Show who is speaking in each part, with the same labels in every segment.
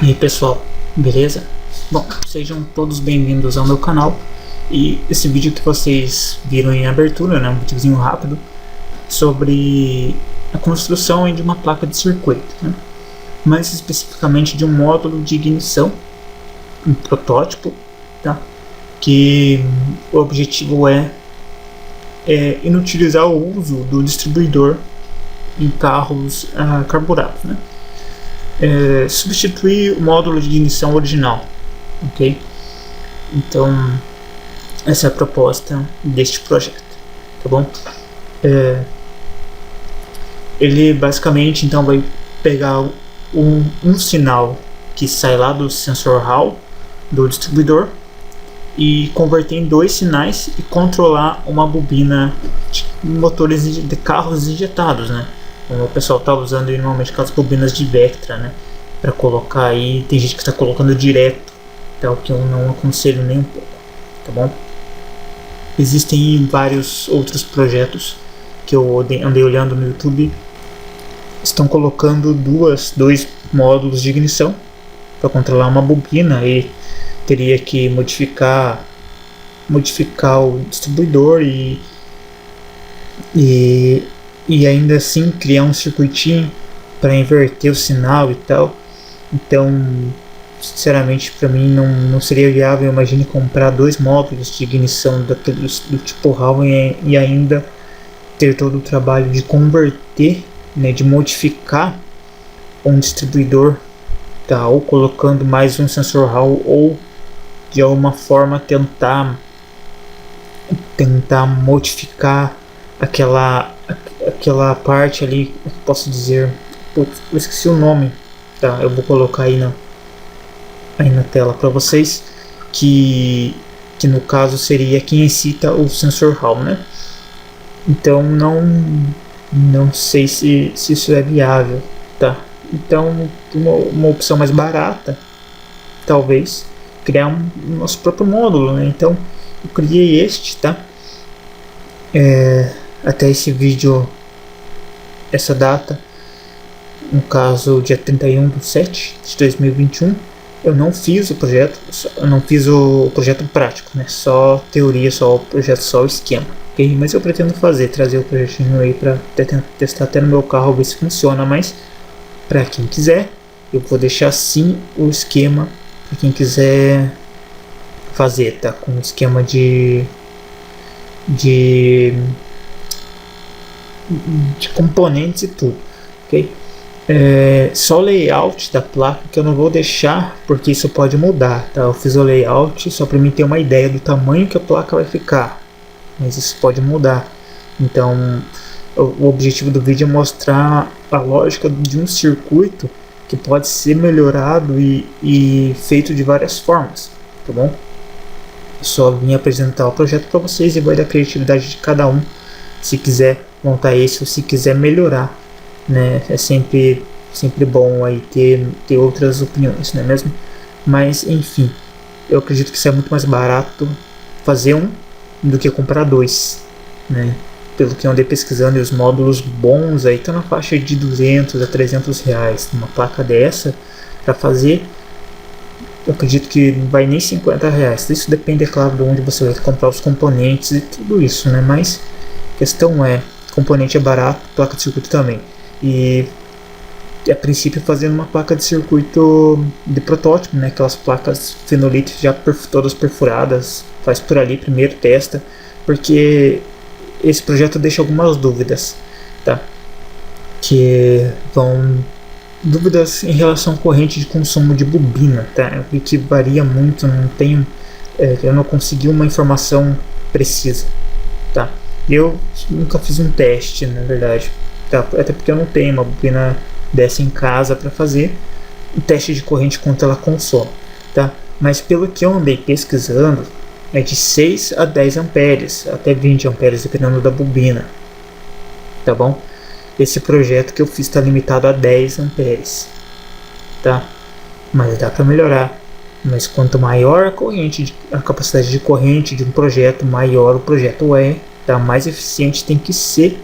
Speaker 1: E aí pessoal, beleza? Bom, sejam todos bem-vindos ao meu canal. E esse vídeo que vocês viram em abertura, né, um videozinho rápido sobre a construção de uma placa de circuito, né? Mais especificamente de um módulo de ignição, um protótipo, tá? Que o objetivo é inutilizar o uso do distribuidor em carros carburados, né? Substituir o módulo de ignição original, ok? Então essa é a proposta deste projeto, tá bom? Ele basicamente então vai pegar um sinal que sai lá do sensor Hall do distribuidor e converter em dois sinais e controlar uma bobina de motores de carros injetados, né? Como o pessoal está usando aí, normalmente aquelas bobinas de Vectra, né? Para colocar aí, tem gente que está colocando direto, tá? O que eu não aconselho nem um pouco, tá bom? Existem vários outros projetos que eu andei olhando no YouTube, estão colocando dois módulos de ignição para controlar uma bobina e teria que modificar o distribuidor e ainda assim criar um circuitinho para inverter o sinal e tal. Então, sinceramente, para mim não seria viável. Imagine comprar dois módulos de ignição daqueles do tipo Hall e ainda ter todo o trabalho de converter, né, de modificar um distribuidor, tá? Ou colocando mais um sensor Hall, ou de alguma forma tentar modificar aquela parte ali, posso dizer, eu esqueci o nome, tá? Eu vou colocar aí na tela para vocês, que no caso seria quem excita o sensor Hall, né? Então não sei se isso é viável, tá? Então uma opção mais barata, talvez, criar nosso próprio módulo, né? Então eu criei este, tá? Até esse vídeo, essa data, no caso dia 31/7 de 2021, eu não fiz o projeto, eu não fiz o projeto prático, né? Só teoria, só o projeto, só o esquema, ok? Mas eu pretendo trazer o projetinho aí para testar até no meu carro, ver se funciona. Mas para quem quiser, eu vou deixar sim o esquema para quem quiser fazer, tá? Com o esquema de componentes e tudo, ok? Só o layout da placa que eu não vou deixar, porque isso pode mudar, tá? Eu fiz o layout só para mim ter uma ideia do tamanho que a placa vai ficar, mas isso pode mudar. Então o objetivo do vídeo é mostrar a lógica de um circuito que pode ser melhorado e feito de várias formas, tá bom? Eu só vim apresentar o projeto para vocês e vai da criatividade de cada um, se quiser montar esse ou se quiser melhorar, né? É sempre bom aí ter outras opiniões, não é mesmo? Mas enfim, eu acredito que isso é muito mais barato fazer um do que comprar dois, né? Pelo que eu andei pesquisando, e os módulos bons aí estão na faixa de 200 a 300 reais. Uma placa dessa para fazer, eu acredito que não vai nem 50 reais. Isso depende, é claro, de onde você vai comprar os componentes e tudo isso, né? Mas a questão é, componente é barato, placa de circuito também. E a princípio fazendo uma placa de circuito de protótipo, né? Aquelas placas fenolite já todas perfuradas, faz por ali primeiro, testa, porque esse projeto deixa algumas dúvidas, tá? Que vão dúvidas em relação à corrente de consumo de bobina, tá? Que varia muito, não tenho, eu não consegui uma informação precisa, tá? Eu nunca fiz um teste, na verdade, tá? Até porque eu não tenho uma bobina dessa em casa para fazer um teste de corrente quanto ela consome, tá? Mas pelo que eu andei pesquisando, é de 6 a 10 amperes, até 20 amperes, dependendo da bobina, tá bom? Esse projeto que eu fiz está limitado a 10 amperes, tá? Mas dá para melhorar. Mas quanto maior a corrente, a capacidade de corrente de um projeto, maior o projeto é, tá? Mais eficiente tem que ser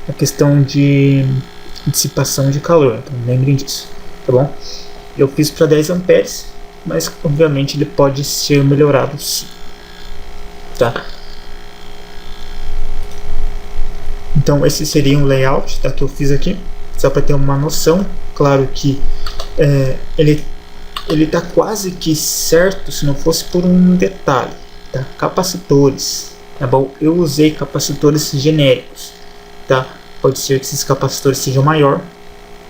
Speaker 1: a questão de dissipação de calor, então lembrem disso, tá bom? Eu fiz para 10 amperes, mas obviamente ele pode ser melhorado sim, tá? Então esse seria um layout, tá, que eu fiz aqui, só para ter uma noção. Claro que ele está quase que certo se não fosse por um detalhe, tá? Capacitores, tá bom? Eu usei capacitores genéricos, tá? Pode ser que esses capacitores sejam maior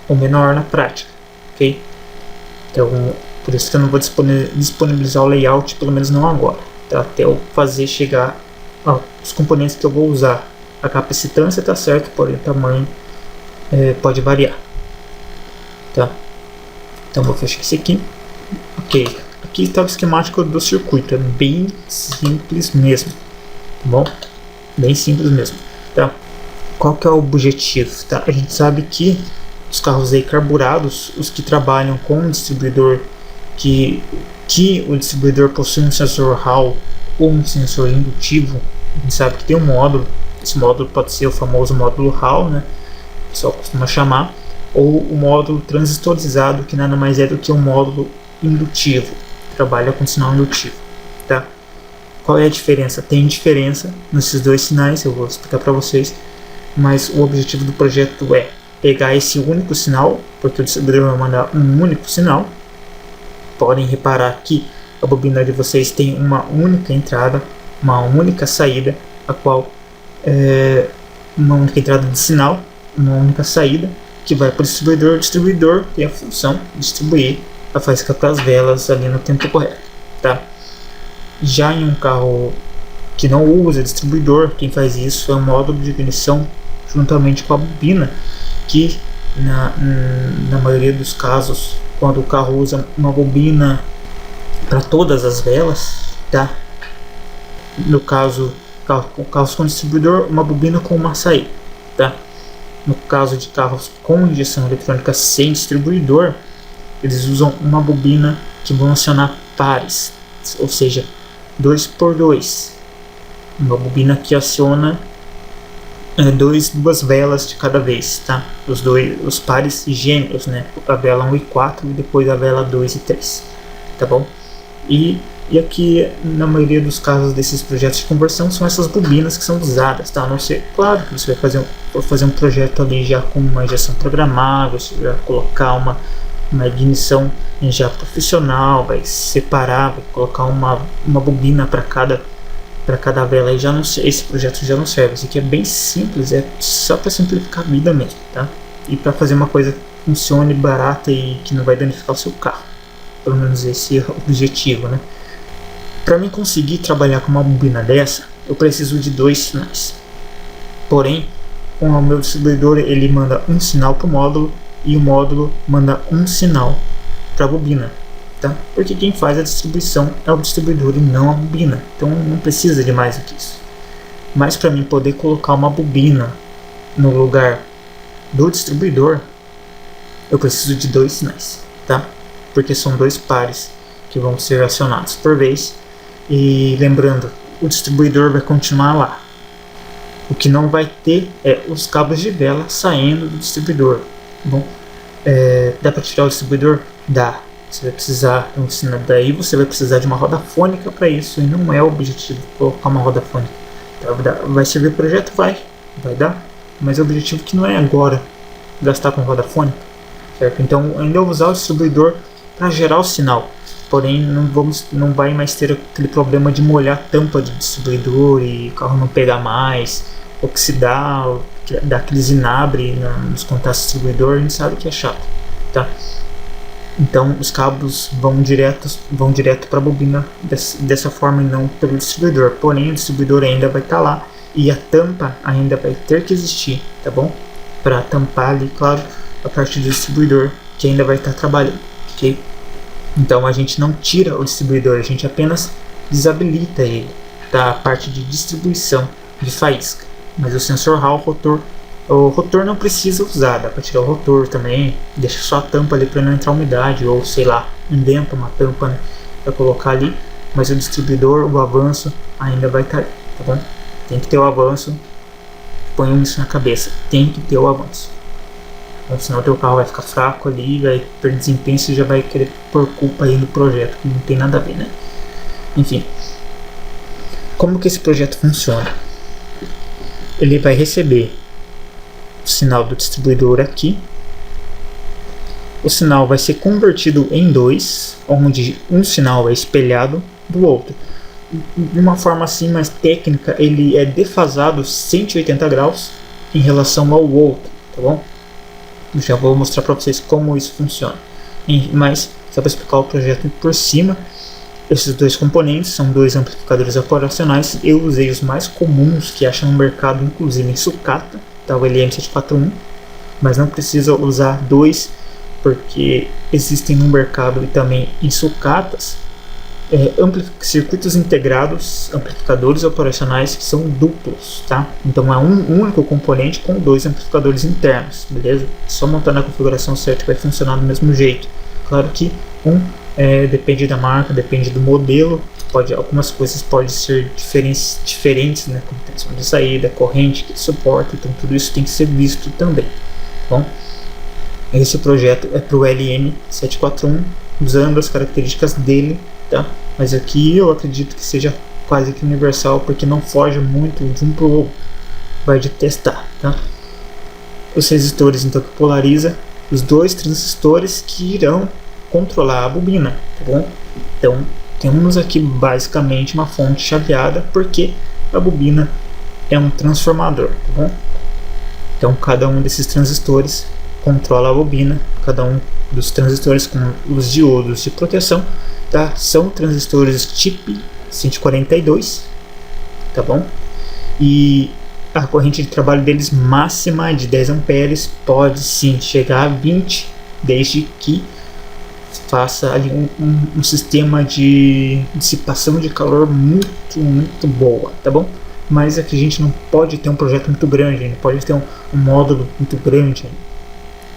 Speaker 1: ou menor na prática, ok? Então por isso que eu não vou disponibilizar o layout, pelo menos não agora, tá? Até eu fazer chegar os componentes que eu vou usar. A capacitância está certo, porém o tamanho pode variar, tá? Então vou fechar esse aqui. Ok, aqui está o esquemático do circuito, é bem simples mesmo, tá bom? Bem simples mesmo, tá? Qual que é o objetivo, tá? A gente sabe que os carros aí carburados, os que trabalham com um distribuidor que o distribuidor possui um sensor Hall ou um sensor indutivo, a gente sabe que tem um módulo. Esse módulo pode ser o famoso módulo Hall, né? O pessoal costuma chamar, ou o módulo transistorizado, que nada mais é do que um módulo indutivo, trabalha com sinal indutivo, tá? Qual é a diferença? Tem diferença nesses dois sinais, eu vou explicar para vocês, mas o objetivo do projeto é pegar esse único sinal, porque o distribuidor vai mandar um único sinal. Podem reparar que a bobina de vocês tem uma única entrada, uma única saída, a qual uma única entrada de sinal, uma única saída, que vai para o distribuidor. O distribuidor tem a função de distribuir a faísca para as velas ali no tempo correto, tá? Já em um carro que não usa distribuidor, quem faz isso é um módulo de ignição juntamente com a bobina, que na maioria dos casos, quando o carro usa uma bobina para todas as velas, tá? No caso, carros com distribuidor, uma bobina com uma saída, tá? No caso de carros com injeção eletrônica sem distribuidor, eles usam uma bobina que vão acionar pares, ou seja, 2x2, uma bobina que aciona duas velas de cada vez, tá? Os pares gêmeos, né? A vela 1 e 4 e depois a vela 2 e 3, tá bom? E aqui, na maioria dos casos desses projetos de conversão, são essas bobinas que são usadas, tá? A não ser, claro, que você vai fazer um projeto ali já com uma injeção programável, você vai colocar uma ignição já profissional, vai separar, vai colocar uma bobina para cada vela, e já não, esse projeto já não serve. Esse aqui é bem simples, é só para simplificar a vida mesmo, tá? E para fazer uma coisa que funcione, barata e que não vai danificar o seu carro. Pelo menos esse é o objetivo, né? Para mim conseguir trabalhar com uma bobina dessa, eu preciso de 2 sinais. Porém, com o meu distribuidor, ele manda um sinal para o módulo e o módulo manda um sinal para a bobina, tá? Porque quem faz a distribuição é o distribuidor e não a bobina. Então não precisa de mais do que isso. Mas para mim poder colocar uma bobina no lugar do distribuidor, eu preciso de 2 sinais, tá? Porque são 2 pares que vão ser acionados por vez. E lembrando, o distribuidor vai continuar lá. O que não vai ter é os cabos de vela saindo do distribuidor. Bom, dá para tirar o distribuidor? Dá. Você vai precisar, daí você vai precisar de uma roda fônica para isso, e não é o objetivo colocar uma roda fônica. Vai servir o projeto? Vai dar, mas o objetivo que não é agora gastar com roda fônica, certo? Então ainda vou usar o distribuidor para gerar o sinal, porém não vai mais ter aquele problema de molhar a tampa do distribuidor e o carro não pegar mais, oxidar, dar aquele zinabre nos contatos do distribuidor. A gente sabe que é chato, tá? Então os cabos vão direto para a bobina dessa forma e não pelo distribuidor. Porém o distribuidor ainda vai estar lá e a tampa ainda vai ter que existir, tá bom? Para tampar ali, claro, a parte do distribuidor que ainda vai estar trabalhando, ok? Então a gente não tira o distribuidor, a gente apenas desabilita ele da parte de distribuição de faísca. Mas o sensor Hall, o rotor não precisa usar, dá para tirar o rotor também, deixa só a tampa ali para não entrar umidade, ou sei lá, inventa uma tampa, né, para colocar ali. Mas o distribuidor, o avanço ainda vai estar ali, tá bom? Tem que ter o avanço, ponham isso na cabeça, tem que ter o avanço. Então, senão o teu carro vai ficar fraco ali, vai perder desempenho, você já vai querer por culpa aí do projeto, que não tem nada a ver, né? Enfim, como que esse projeto funciona? Ele vai receber o sinal do distribuidor aqui. O sinal vai ser convertido em dois, onde um sinal é espelhado do outro. De uma forma assim mais técnica, ele é defasado 180 graus em relação ao outro, tá bom? Já vou mostrar para vocês como isso funciona. Mas, só para explicar o projeto por cima, esses dois componentes são dois amplificadores operacionais. Eu usei os mais comuns que acham no mercado, inclusive em sucata, tá? O LM741, mas não precisa usar dois, porque existem no mercado e também em sucatas circuitos integrados, amplificadores operacionais que são duplos, tá? Então é um único componente com dois amplificadores internos, beleza? Só montando a configuração certa vai funcionar do mesmo jeito. Claro que depende da marca, depende do modelo, algumas coisas podem ser diferentes, né? Como tensão de saída, corrente que suporta, então tudo isso tem que ser visto também. Bom, esse projeto é para o LM741, usando as características dele, tá? Mas aqui eu acredito que seja quase que universal, porque não foge muito de um para o outro, vai de testar, tá? Os resistores então que polariza os dois transistores que irão controlar a bobina, tá bom? Então temos aqui basicamente uma fonte chaveada, porque a bobina é um transformador, tá bom? Então cada um desses transistores controla a bobina, cada um dos transistores com os diodos de proteção, tá? São transistores TIP 142, tá bom? E a corrente de trabalho deles máxima é de 10 amperes, pode sim chegar a 20, desde que faça ali um sistema de dissipação de calor muito boa, tá bom? Mas aqui a gente não pode ter um projeto muito grande, não pode ter um módulo muito grande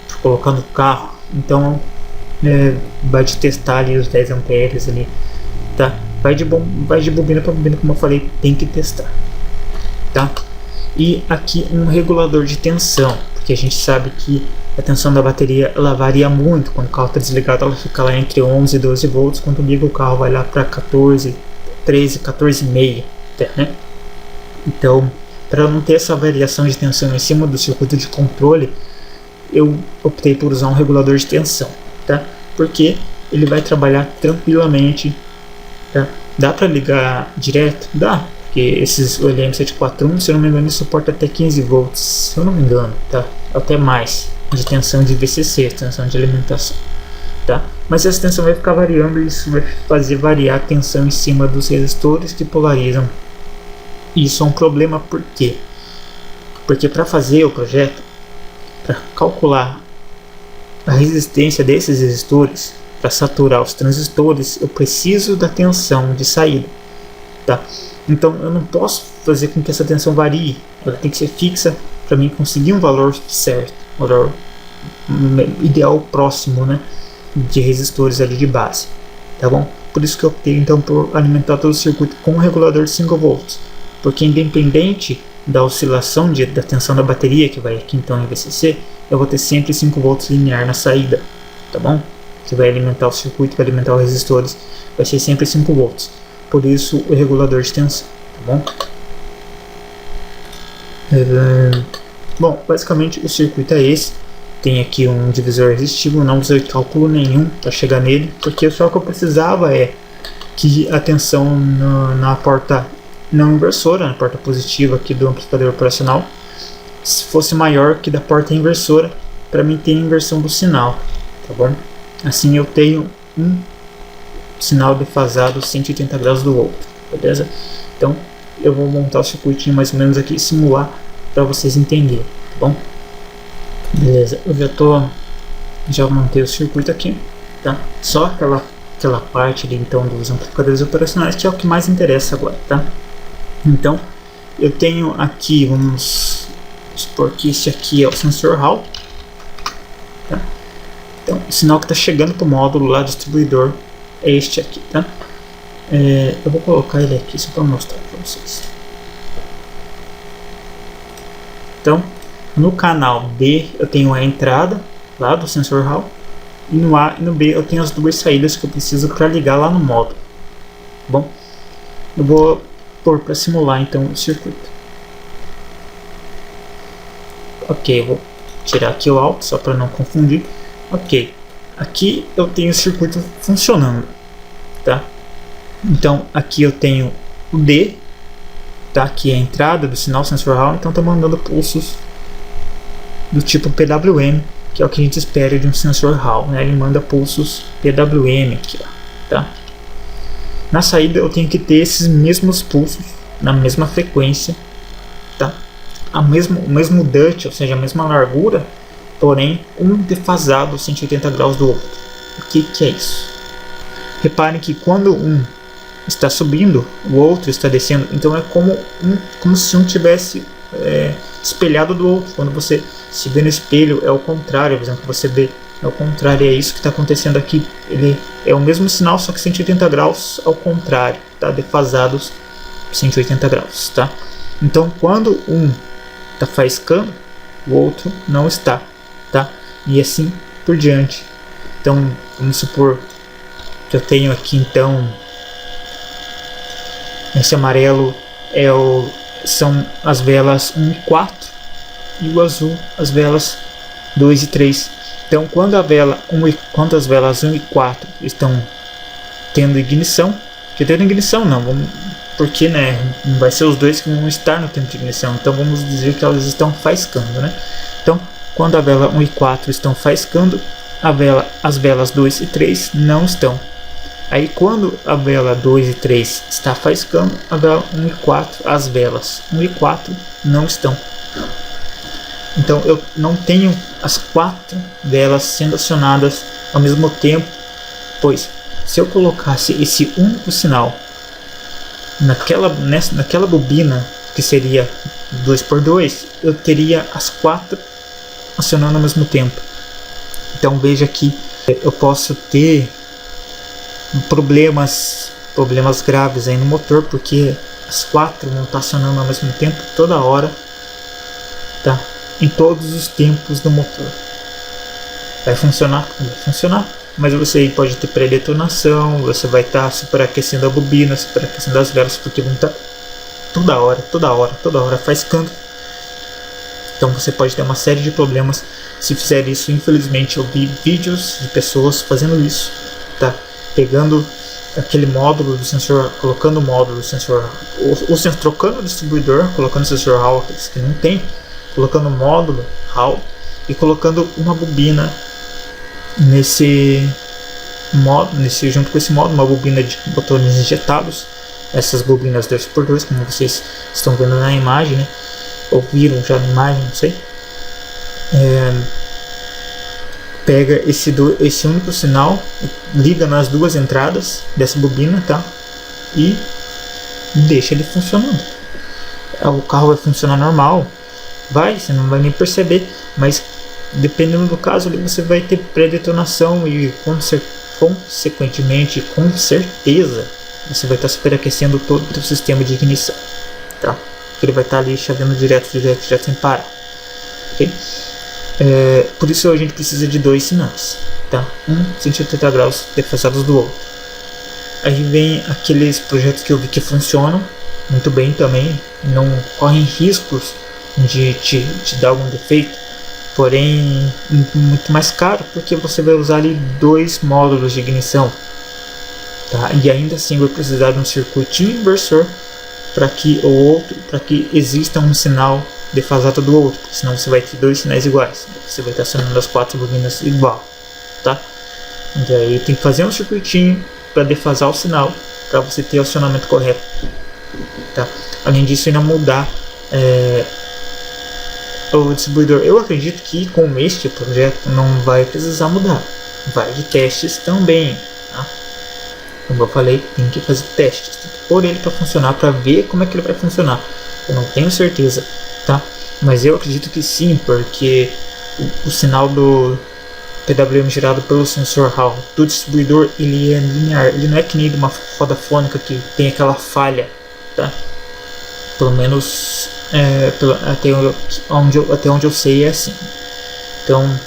Speaker 1: para colocar no carro, então vai de testar ali os 10 amperes ali, tá? Vai de bobina para bobina, como eu falei, tem que testar, tá? E aqui um regulador de tensão, porque a gente sabe que a tensão da bateria ela varia muito. Quando o carro está desligado, ela fica lá entre 11 e 12 volts, quando liga o carro vai lá para 14, 13, 14,5, né? Então, para não ter essa variação de tensão em cima do circuito de controle, eu optei por usar um regulador de tensão, tá? Porque ele vai trabalhar tranquilamente, tá? Dá para ligar direto? Dá, porque esses LM741, se eu não me engano, ele suporta até 15 volts, se eu não me engano, tá? Até mais, de tensão de VCC, tensão de alimentação, tá? Mas essa tensão vai ficar variando e isso vai fazer variar a tensão em cima dos resistores que polarizam. Isso é um problema, por quê? Porque para fazer o projeto, para calcular a resistência desses resistores, para saturar os transistores, eu preciso da tensão de saída, tá? Então eu não posso fazer com que essa tensão varie, ela tem que ser fixa para mim conseguir um valor certo, um valor ideal próximo, né, de resistores ali de base, tá bom? Por isso que eu optei então por alimentar todo o circuito com um regulador de 5 volts, porque independente da oscilação da tensão da bateria, que vai aqui então em VCC, eu vou ter sempre 5 volts linear na saída, tá bom? Que vai alimentar o circuito, vai alimentar os resistores, vai ser sempre 5 volts. Por isso o regulador de tensão, tá bom? Bom, basicamente o circuito é esse. Tem aqui um divisor resistivo, não usei cálculo nenhum para chegar nele, porque só o que eu precisava é que a tensão na porta não inversora, na porta positiva aqui do amplificador operacional, se fosse maior que da porta inversora, para mim ter inversão do sinal, tá bom? Assim eu tenho um sinal defasado 180 graus do outro, beleza? Então eu vou montar o circuitinho mais ou menos aqui e simular para vocês entenderem, tá bom? Beleza, eu já montei o circuito aqui, tá? Só aquela parte ali então dos amplificadores operacionais que é o que mais interessa agora, tá? Então eu tenho aqui, vamos supor que esse aqui é o sensor Hall, tá? Então o sinal que está chegando para o módulo lá do distribuidor é este aqui, tá? Eu vou colocar ele aqui só para mostrar para vocês. Então No canal B eu tenho a entrada lá do sensor Hall, e no A e no B eu tenho as duas saídas que eu preciso para ligar lá no módulo. Bom, eu vou pôr para simular então o circuito. Ok, eu vou tirar aqui o alto só para não confundir. Ok, aqui eu tenho o circuito funcionando, tá? Então aqui eu tenho o D, tá? Aqui é a entrada do sinal sensor Hall, então está mandando pulsos do tipo PWM, que é o que a gente espera de um sensor Hall, né? Ele manda pulsos PWM aqui, ó, tá? Na saída eu tenho que ter esses mesmos pulsos na mesma frequência, tá? O mesmo DUT, ou seja, a mesma largura, porém um defasado 180 graus do outro. O que é isso? Reparem que quando um está subindo, o outro está descendo, então é como se um tivesse espelhado do outro. Quando você se vê no espelho, é o contrário, a visão que você vê é o contrário, é isso que está acontecendo aqui. Ele é o mesmo sinal, só que 180 graus ao contrário, tá? Defasados 180 graus, tá? Então quando um está faiscando, o outro não está, tá? E assim por diante. Então vamos supor que eu tenho aqui então esse amarelo são as velas 1 e 4 e o azul as velas 2 e 3. Então quando as velas 1 e 4 estão tendo ignição, porque né, vai ser os dois que vão estar no tempo de ignição, então vamos dizer que elas estão faiscando, né? Então quando a vela 1 e 4 estão faiscando, as velas 2 e 3 não estão. Aí quando a vela 2 e 3 está faiscando, a vela 1 e 4, as velas 1 e 4 não estão. Então eu não tenho as 4 velas sendo acionadas ao mesmo tempo, pois se eu colocasse esse único sinal naquela bobina, que seria 2x2, eu teria as 4 acionando ao mesmo tempo. Então veja que eu posso ter problemas graves aí no motor, porque as 4 vão estar acionando ao mesmo tempo toda hora, tá? Em todos os tempos do motor. Vai funcionar, mas você pode ter pré-detonação, você vai estar superaquecendo a bobina, superaquecendo as velas, porque vão estar toda hora faiscando. Então você pode ter uma série de problemas se fizer isso. Infelizmente eu vi vídeos de pessoas fazendo isso, tá? Pegando aquele módulo do sensor, colocando o módulo do sensor, trocando o distribuidor, colocando o sensor Hall, aqueles que não tem, colocando o módulo Hall e colocando uma bobina junto com esse módulo, uma bobina de botões injetados, essas bobinas 2x2, como vocês estão vendo na imagem, né? Ou viram já na imagem, não sei. Pega esse único sinal, liga nas duas entradas dessa bobina, tá? E deixa ele funcionando. O carro vai funcionar normal, você não vai nem perceber, mas dependendo do caso ali, você vai ter pré-detonação e consequentemente, com certeza, você vai estar superaquecendo todo o sistema de ignição, tá? Porque ele vai estar ali chavendo direto sem parar, ok? Por isso a gente precisa de 2 sinais, tá? 180 graus defasados do outro. Aí vem aqueles projetos que eu vi que funcionam muito bem também, não correm riscos de te dar algum defeito, porém muito mais caro, porque você vai usar ali 2 módulos de ignição, tá? E ainda assim vai precisar de um circuitinho inversor para que exista um sinal defasado do outro, porque senão você vai ter 2 sinais iguais, você vai estar acionando as 4 bobinas igual, tá? E aí tem que fazer um circuitinho para defasar o sinal, para você ter o acionamento correto, tá? Além disso, ainda mudar o distribuidor. Eu acredito que com este projeto não vai precisar mudar, vai de testes também, tá? Como eu falei, tem que fazer testes, tem que pôr ele para funcionar, para ver como é que ele vai funcionar. Eu não tenho certeza, tá? Mas eu acredito que sim, porque o sinal do PWM gerado pelo sensor Hall do distribuidor, ele é linear, ele não é que nem de uma roda fônica que tem aquela falha, tá? Pelo menos até onde eu sei é assim. Então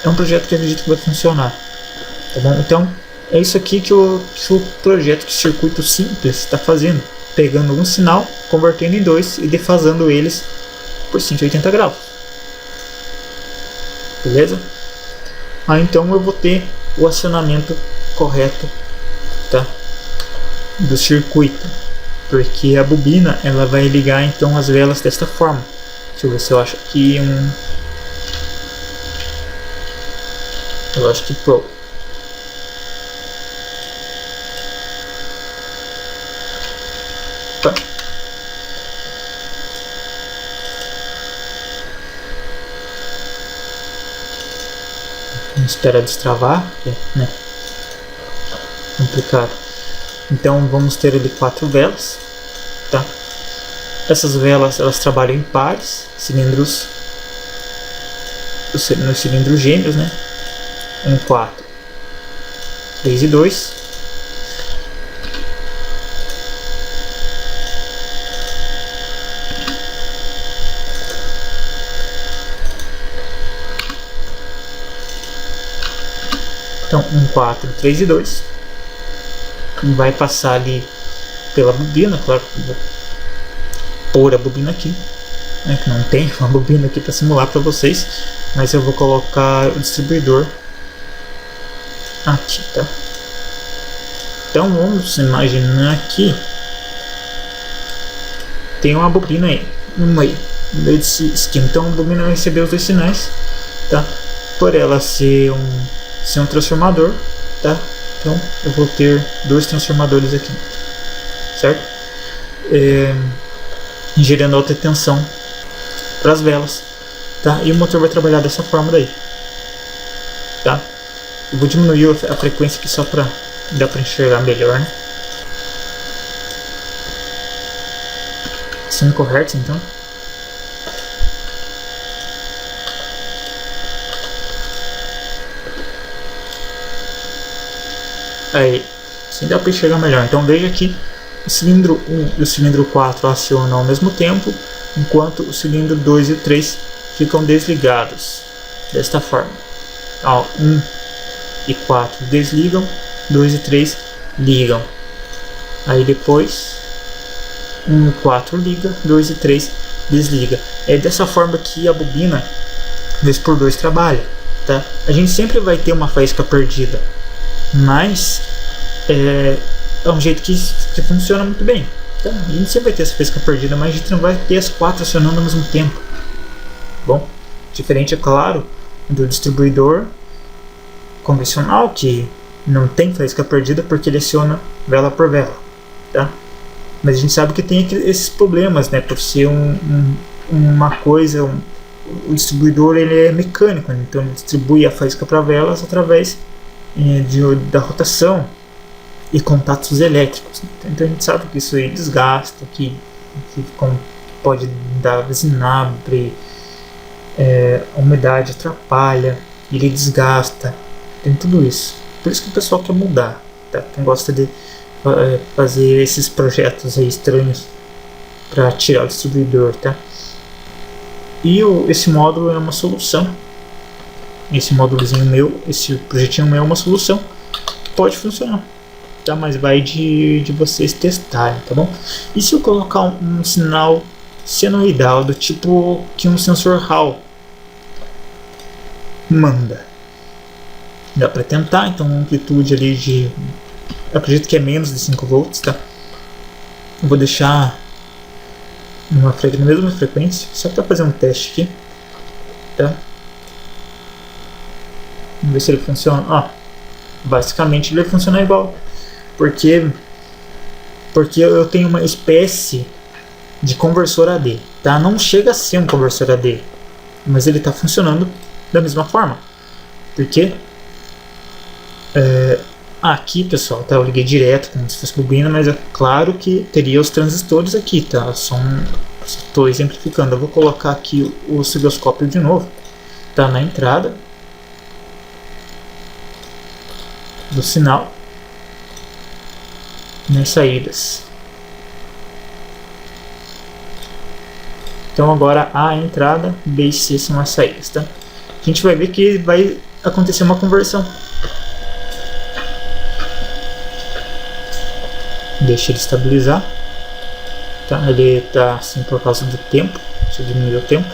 Speaker 1: é um projeto que eu acredito que vai funcionar, tá bom? Então é isso aqui que o projeto de circuito simples está fazendo, pegando um sinal, convertendo em dois e defasando eles por 180 graus, beleza? Então eu vou ter o acionamento correto, tá, do circuito, porque a bobina ela vai ligar então as velas desta forma. Deixa eu ver se eu acho aqui eu acho que pro. Tá. Vamos esperar destravar, né? Complicado. Então vamos ter ali 4 velas, tá? Essas velas elas trabalham em pares, cilindros, nos cilindros gêmeos, né? 1, 4, 3 e 2. Então 1, 4, 3 e 2. Vai passar ali pela bobina, claro que vou pôr a bobina aqui, né, que não tem uma bobina aqui para simular para vocês, mas eu vou colocar o distribuidor aqui, tá? Então vamos imaginar aqui tem uma bobina aí no meio desse esquema. Então a bobina vai receber os 2 sinais, tá? Por ela ser um transformador, tá? Então eu vou ter 2 transformadores aqui, certo? Gerando alta tensão para as velas, tá? E o motor vai trabalhar dessa forma daí, tá? Eu vou diminuir a frequência aqui só para dar para enxergar melhor, né? 5 Hz então. Aí, assim dá para enxergar melhor. Então veja que o cilindro 1 e o cilindro 4 acionam ao mesmo tempo, enquanto o cilindro 2 e o 3 ficam desligados. Desta forma. Ó, 1 e 4 desligam, 2 e 3 ligam. Aí depois 1 e 4 liga, 2 e 3 desliga. É dessa forma que a bobina 2x2 trabalha, tá? A gente sempre vai ter uma faísca perdida, mas é um jeito que funciona muito bem, tá? A gente sempre vai ter essa faísca perdida, mas a gente não vai ter as 4 acionando ao mesmo tempo. Bom, diferente, é claro, do distribuidor convencional, que não tem faísca perdida porque ele aciona vela por vela, tá? Mas a gente sabe que tem esses problemas, né? Por ser uma coisa, o distribuidor ele é mecânico, né? Então ele distribui a faísca para velas através da rotação e contatos elétricos. Então a gente sabe que isso aí desgasta, que pode dar vinagre, a umidade atrapalha, ele desgasta, tem tudo isso. Por isso que o pessoal quer mudar, tá? Quem gosta de fazer esses projetos aí estranhos para tirar o distribuidor, tá? E esse módulo é uma solução. Esse módulozinho meu, esse projetinho meu é uma solução que pode funcionar, tá? Mas vai de vocês testarem, tá bom? E se eu colocar um sinal senoidal do tipo que um sensor Hall manda? Dá para tentar. Então uma amplitude ali de, eu acredito que é menos de 5 volts, tá? Eu vou deixar na mesma frequência, só para fazer um teste aqui, tá? Vamos ver se ele funciona. Ó, basicamente ele vai funcionar igual, porque eu tenho uma espécie de conversor AD, tá? Não chega a ser um conversor AD, mas ele está funcionando da mesma forma, porque aqui, pessoal, tá? Eu liguei direto como se fosse bobina, mas é claro que teria os transistores aqui, tá? Estou exemplificando. Eu vou colocar aqui o osciloscópio de novo, tá? Na entrada do sinal, nas saídas. Então agora A é a entrada, B e C são as saídas, tá? A gente vai ver que vai acontecer uma conversão. Deixa ele estabilizar, tá? Ele está assim por causa do tempo. Deixa eu diminuir o tempo.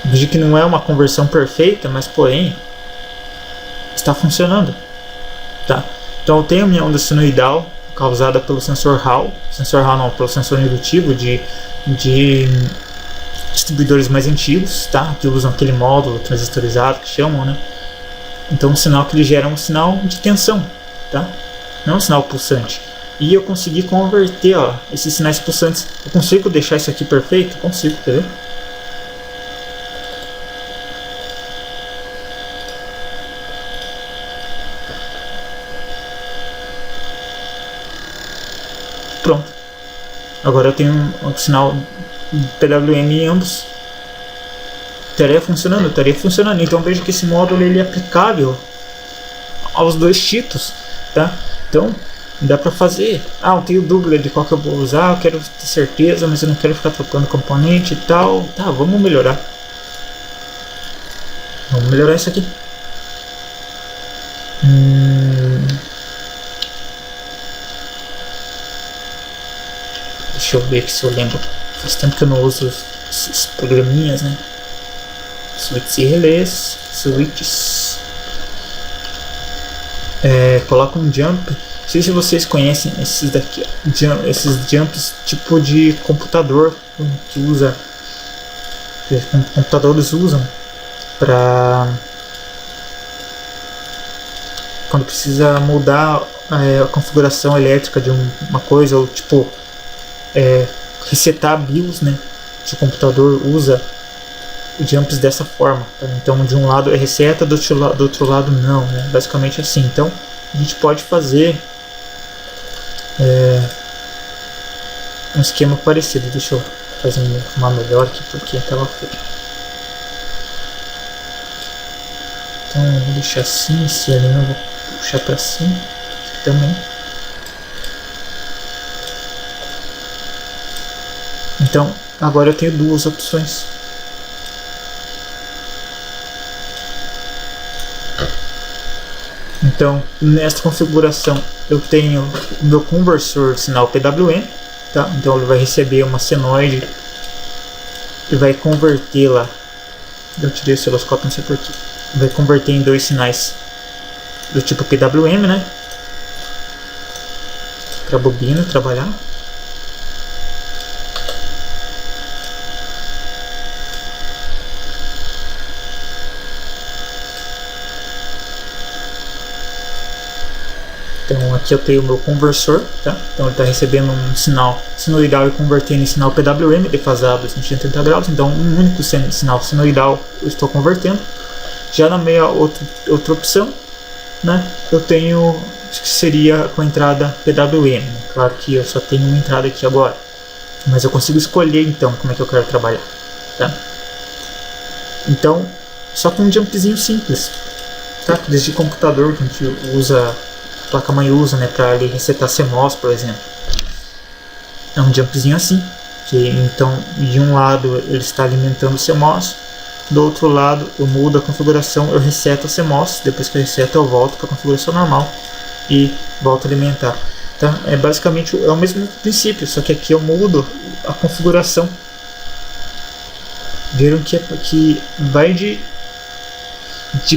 Speaker 1: Veja que não é uma conversão perfeita, mas porém está funcionando, tá? Então eu tenho a minha onda sinoidal causada pelo sensor Hall, pelo sensor indutivo de distribuidores mais antigos, tá? Que usam aquele módulo transistorizado que chamam, né? Então o sinal que ele gera é um sinal de tensão, tá? Não é um sinal pulsante. E eu consegui converter, ó, esses sinais pulsantes. Eu consigo deixar isso aqui perfeito? Consigo, quer ver? Pronto. Agora eu tenho um sinal PWM em ambos. Estaria funcionando. Então veja que esse módulo ele é aplicável aos dois títulos, tá? Então dá pra fazer. Ah, eu tenho dúvida de qual que eu vou usar, eu quero ter certeza, mas eu não quero ficar trocando componente e tal. Tá, vamos melhorar. Vamos melhorar isso aqui. Deixa eu ver aqui se eu lembro. Faz tempo que eu não uso esses programinhas, né? Switches e relés. Switches. Coloca um jump. Não sei se vocês conhecem esses daqui. Esses jumps tipo de computador que usa. Que computadores usam para quando precisa mudar a configuração elétrica de uma coisa, ou tipo resetar a BIOS, né? O computador usa jumps dessa forma, tá? Então de um lado é reseta, do outro lado não, né? Basicamente assim. Então a gente pode fazer um esquema parecido. Deixa eu fazer uma melhor aqui porque estava feio. Então eu vou deixar assim, esse ali eu vou puxar para cima aqui também. Então agora eu tenho duas opções. Então nesta configuração eu tenho o meu conversor de sinal PWM, tá? Então ele vai receber uma senoide e vai converter lá. Eu tirei o osciloscópio, não sei porquê. Vai converter em dois sinais do tipo PWM, né? Para a bobina trabalhar. Então aqui eu tenho o meu conversor, tá? Então ele está recebendo um sinal sinoidal e convertendo em sinal PWM defasado a 180 graus. Então um único sinal sinoidal eu estou convertendo. Já na meia outra opção, né? Eu tenho que seria com a entrada PWM. Né? Claro que eu só tenho uma entrada aqui agora, mas eu consigo escolher então como é que eu quero trabalhar, tá? Então só com um jumpzinho simples, tá? Desde computador que a gente usa, a placa-mãe usa, né, para resetar CMOS, por exemplo. É um jumpzinho assim, que então de um lado ele está alimentando o CMOS, do outro lado eu mudo a configuração, eu reseto o CMOS, depois que eu reseto eu volto para a configuração normal e volto a alimentar. Tá? Basicamente é o mesmo princípio, só que aqui eu mudo a configuração. Viram que vai de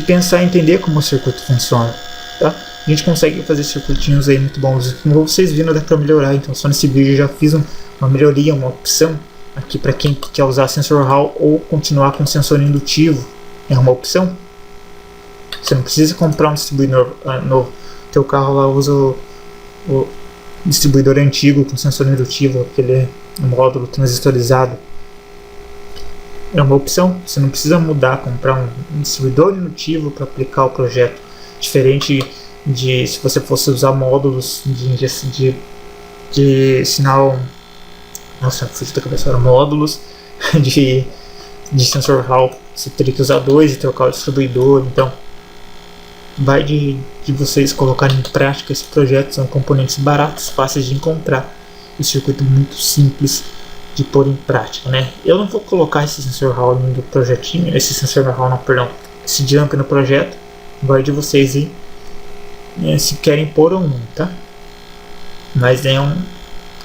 Speaker 1: pensar e entender como o circuito funciona, tá? A gente consegue fazer circuitinhos aí muito bons. Como vocês viram, dá para melhorar. Então só nesse vídeo eu já fiz uma melhoria, uma opção aqui para quem quer usar sensor Hall ou continuar com sensor indutivo. É uma opção. Você não precisa comprar um distribuidor novo. Teu carro lá usa o distribuidor antigo com sensor indutivo, aquele módulo transistorizado. É uma opção. Você não precisa mudar, comprar um distribuidor indutivo para aplicar o projeto. Diferente de se você fosse usar módulos de sinal. Nossa, fugi da cabeça, era módulos de sensor Hall. Você teria que usar dois e trocar o distribuidor. Então vai de vocês colocarem em prática esse projeto. São componentes baratos, fáceis de encontrar um circuito muito simples de pôr em prática, né? Eu não vou colocar esse sensor Hall no projetinho, esse jump no projeto, vai de vocês aí, se querem pôr ou não, tá? Mas é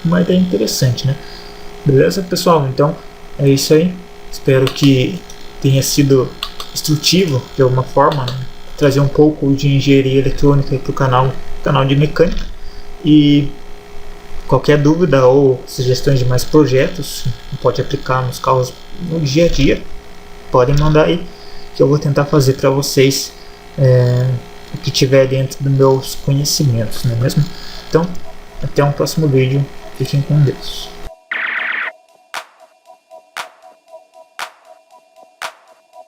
Speaker 1: uma ideia interessante, né? Beleza, pessoal? Então é isso aí. Espero que tenha sido instrutivo de alguma forma, né? Trazer um pouco de engenharia eletrônica para o canal de mecânica. E qualquer dúvida ou sugestões de mais projetos que pode aplicar nos carros no dia a dia, podem mandar aí que eu vou tentar fazer para vocês o que tiver dentro dos meus conhecimentos, não é mesmo? Então, até um próximo vídeo. Fiquem com Deus.